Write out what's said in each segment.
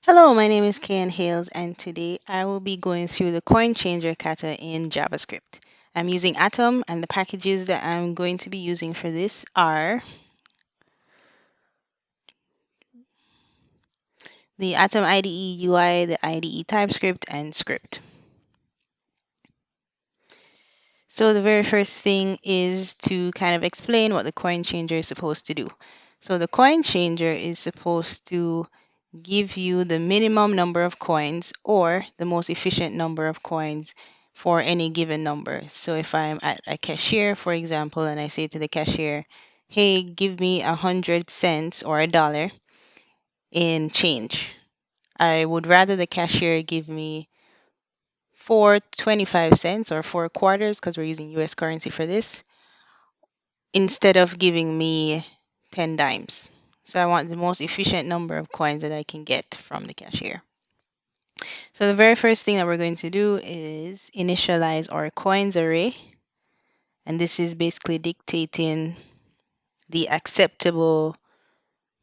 Hello, my name is Kian Hales, and today I will be going through the coin changer kata in JavaScript. I'm using Atom, and the packages that I'm going to be using for this are the Atom IDE UI, the IDE TypeScript, and script. So the very first thing is to kind of explain what the coin changer is supposed to do. So the coin changer is supposed to give you the minimum number of coins or the most efficient number of coins for any given number. So if I'm at a cashier, for example, and I say to the cashier, hey, give me 100 cents or a dollar in change. I would rather the cashier give me 4.25 or 4 quarters, because we're using US currency for this, instead of giving me 10 dimes. So I want the most efficient number of coins that I can get from the cashier. So the very first thing that we're going to do is initialize our coins array. And this is basically dictating the acceptable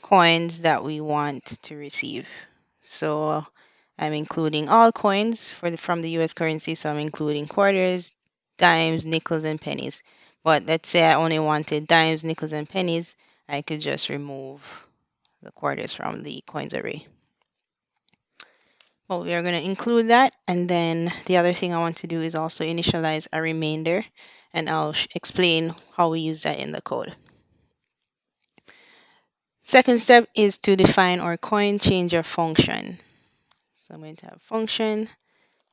coins that we want to receive. So I'm including all coins from the US currency. So I'm including quarters, dimes, nickels, and pennies. But let's say I only wanted dimes, nickels, and pennies. I could just remove the quarters from the coins array. Well, we are going to include that. And then the other thing I want to do is also initialize a remainder. And I'll explain how we use that in the code. Second step is to define our coin changer function. So I'm going to have function,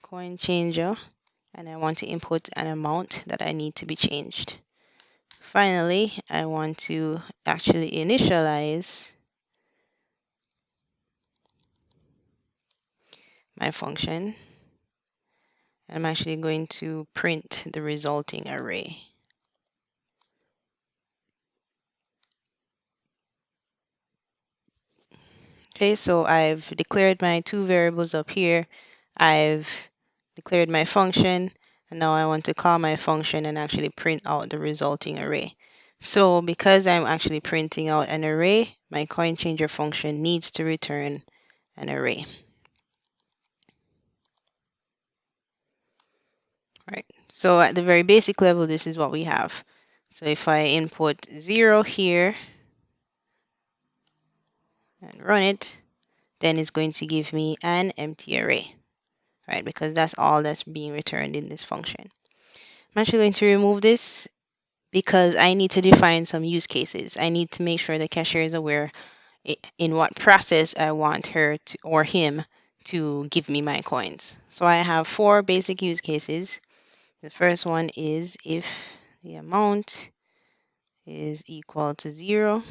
coin changer, and I want to input an amount that I need to be changed. Finally, I want to actually initialize my function. I'm actually going to print the resulting array. Okay, so I've declared my two variables up here. I've declared my function, and now I want to call my function and actually print out the resulting array. So because I'm actually printing out an array, my coin changer function needs to return an array. All right, so at the very basic level, this is what we have. So if I input 0 here and run it, then it's going to give me an empty array, right? Because that's all that's being returned in this function. I'm actually going to remove this because I need to define some use cases. I need to make sure the cashier is aware in what process I want her to, or him to give me my coins. So I have 4 basic use cases. The first one is if the amount is equal to 0.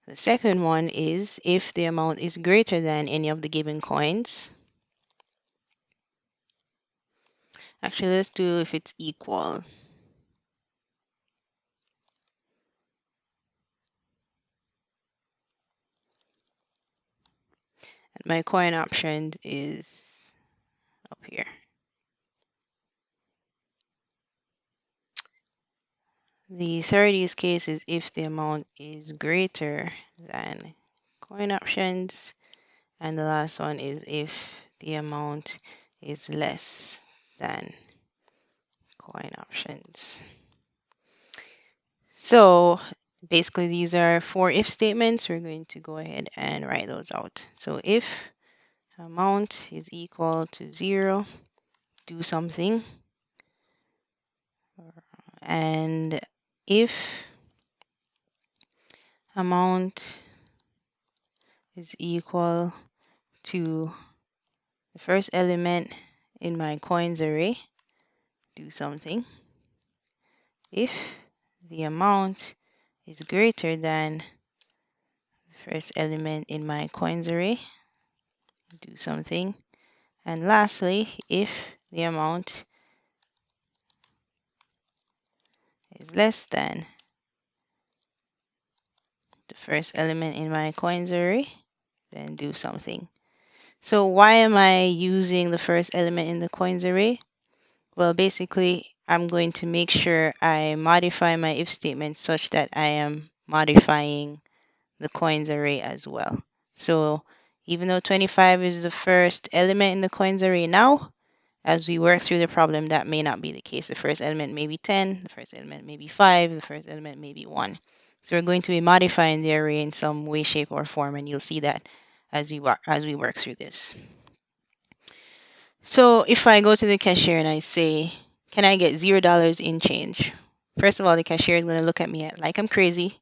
The second one is if the amount is greater than any of the given coins. Actually, let's do if it's equal. And my coin option is up here. The third use case is if the amount is greater than coin options. And the last one is if the amount is less than coin options. So basically these are 4 if statements. We're going to go ahead and write those out. So if amount is equal to 0, do something. And if amount is equal to the first element in my coins array, do something. If the amount is greater than the first element in my coins array, do something. And lastly, if the amount is less than the first element in my coins array, then do something. So why am I using the first element in the coins array? Well, basically, I'm going to make sure I modify my if statement such that I am modifying the coins array as well. So even though 25 is the first element in the coins array now, as we work through the problem, that may not be the case. The first element may be 10, the first element may be 5, the first element may be 1. So we're going to be modifying the array in some way, shape, or form, and you'll see that as we work through this. So if I go to the cashier and I say, can I get $0 in change? First of all, the cashier is going to look at me like I'm crazy.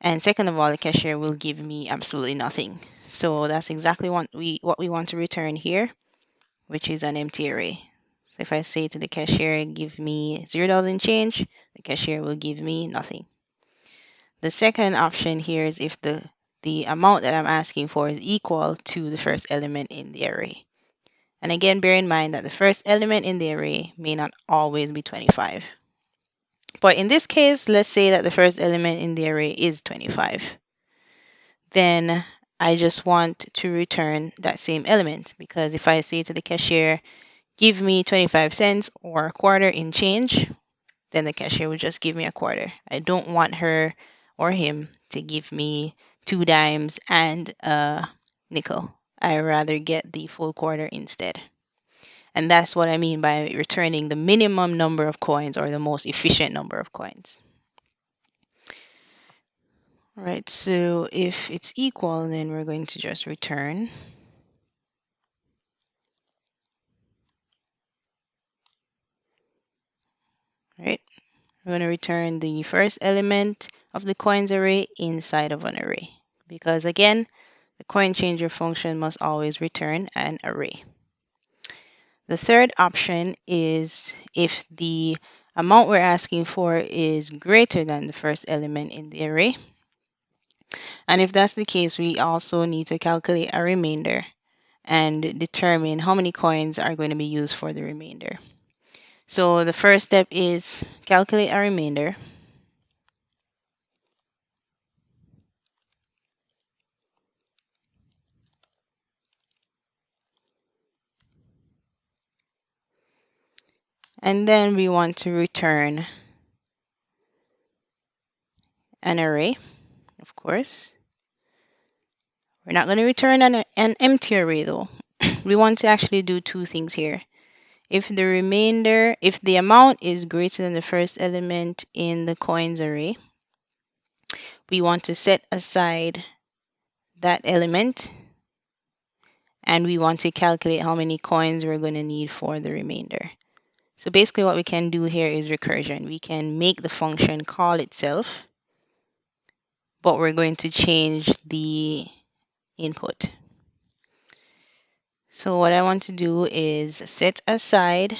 And second of all, the cashier will give me absolutely nothing. So that's exactly what we want to return here, which is an empty array. So if I say to the cashier, give me $0 in change, the cashier will give me nothing. The second option here is if the amount that I'm asking for is equal to the first element in the array. And again, bear in mind that the first element in the array may not always be 25. But in this case, let's say that the first element in the array is 25. Then I just want to return that same element, because if I say to the cashier, give me 25 cents or a quarter in change, then the cashier would just give me a quarter. I don't want her or him to give me 2 dimes and a nickel. I rather get the full quarter instead. And that's what I mean by returning the minimum number of coins or the most efficient number of coins. All right, so if it's equal, then we're going to just return. All right, we're going to return the first element of the coins array inside of an array. Because again, the coin changer function must always return an array. The third option is if the amount we're asking for is greater than the first element in the array. And if that's the case, we also need to calculate a remainder and determine how many coins are going to be used for the remainder. So the first step is calculate a remainder. And then we want to return an array, of course. We're not going to return an empty array though. We want to actually do two things here. If the amount is greater than the first element in the coins array, we want to set aside that element and we want to calculate how many coins we're going to need for the remainder. So basically what we can do here is recursion. We can make the function call itself, but we're going to change the input. So what I want to do is set aside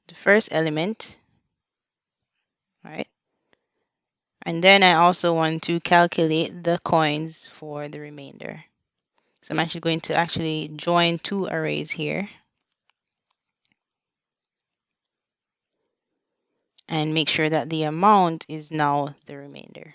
the first element, right? And then I also want to calculate the coins for the remainder. So I'm actually going to join two arrays here and make sure that the amount is now the remainder.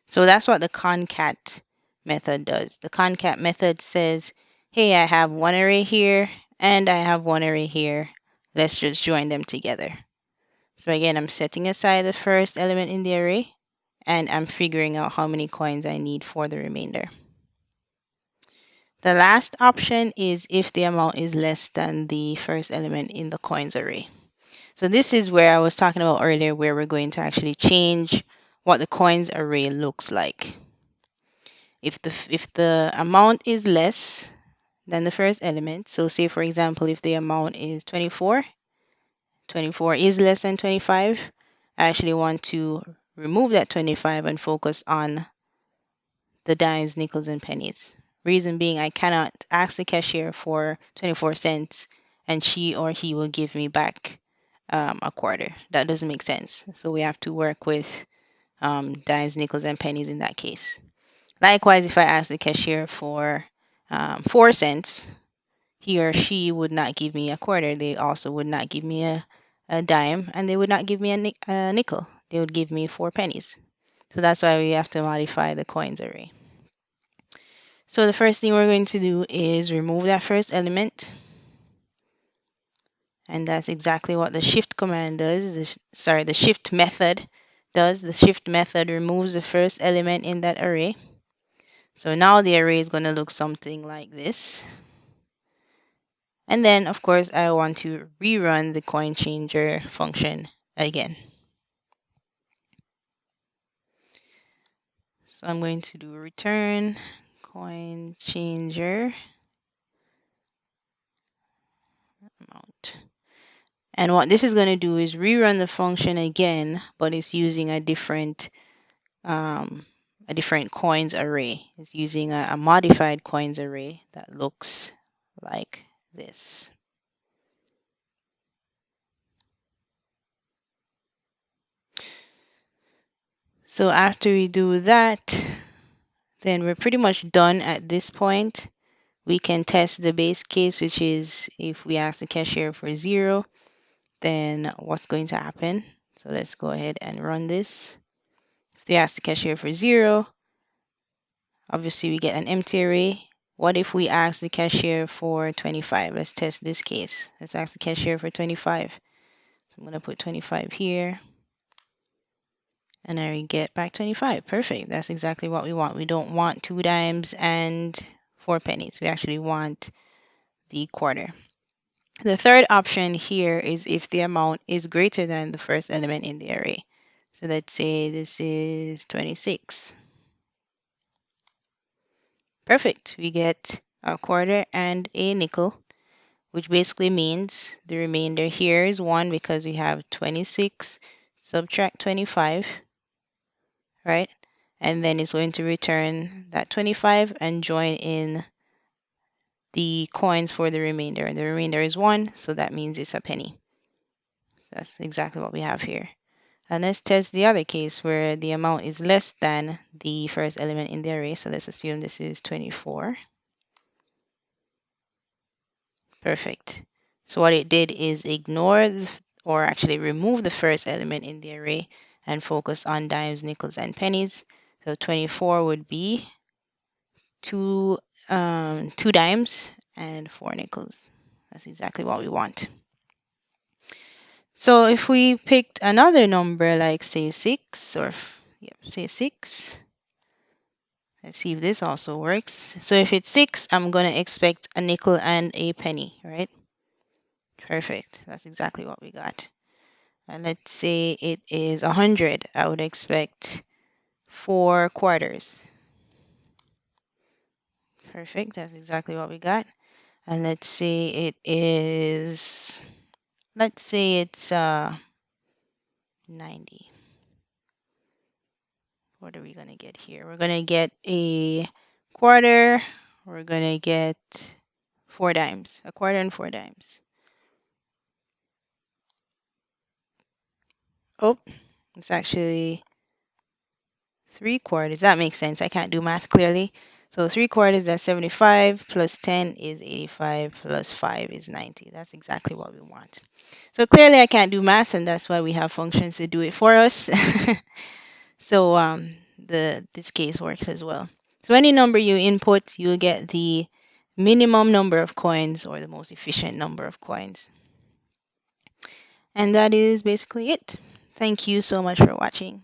So that's what the concat method does. The concat method says, hey, I have one array here and I have one array here. Let's just join them together. So again, I'm setting aside the first element in the array and I'm figuring out how many coins I need for the remainder. The last option is if the amount is less than the first element in the coins array. So this is where I was talking about earlier, where we're going to actually change what the coins array looks like. If the amount is less than the first element, so say for example, if the amount is 24, 24 is less than 25, I actually want to remove that 25 and focus on the dimes, nickels, and pennies. Reason being, I cannot ask the cashier for 24 cents and she or he will give me back a quarter. That doesn't make sense. So we have to work with dimes, nickels, and pennies in that case. Likewise, if I ask the cashier for 4 cents, he or she would not give me a quarter. They also would not give me a dime, and they would not give me a nickel. They would give me 4 pennies. So that's why we have to modify the coins array. So the first thing we're going to do is remove that first element. And that's exactly what the shift command does. The shift method does, the shift method removes the first element in that array. So now the array is going to look something like this. And then, of course, I want to rerun the coin changer function again. So I'm going to do return coin changer amount. And what this is going to do is rerun the function again, but it's using a different coins array. It's using a modified coins array that looks like this. So after we do that, then we're pretty much done at this point. We can test the base case, which is if we ask the cashier for 0, then what's going to happen? So let's go ahead and run this. If we ask the cashier for 0, obviously we get an empty array. What if we ask the cashier for 25? Let's test this case. Let's ask the cashier for 25. So I'm going to put 25 here. And I get back 25. Perfect. That's exactly what we want. We don't want 2 dimes and 4 pennies. We actually want the quarter. The third option here is if the amount is greater than the first element in the array. So let's say this is 26. Perfect. We get a quarter and a nickel, which basically means the remainder here is 1 because we have 26 subtract 25. Right? And then it's going to return that 25 and join in the coins for the remainder. And the remainder is 1, so that means it's a penny. So that's exactly what we have here. And let's test the other case where the amount is less than the first element in the array. So let's assume this is 24. Perfect. So what it did is ignore or actually remove the first element in the array and focus on dimes, nickels, and pennies. So 24 would be 2 dimes and 4 nickels. That's exactly what we want. So if we picked another number like say 6 or say 6, let's see if this also works. So if it's 6, I'm going to expect a nickel and a penny, right? Perfect. That's exactly what we got. And let's say it is 100. I would expect 4 quarters. Perfect. That's exactly what we got. And let's say it is, let's say it's 90. What are we going to get here? We're going to get a quarter. We're going to get 4 dimes, a quarter and 4 dimes. Oh, it's actually 3 quarters. That makes sense. I can't do math clearly. So 3 quarters, that's 75, plus 10 is 85, plus 5 is 90. That's exactly what we want. So clearly I can't do math, and that's why we have functions to do it for us. So this case works as well. So any number you input, you'll get the minimum number of coins or the most efficient number of coins. And that is basically it. Thank you so much for watching.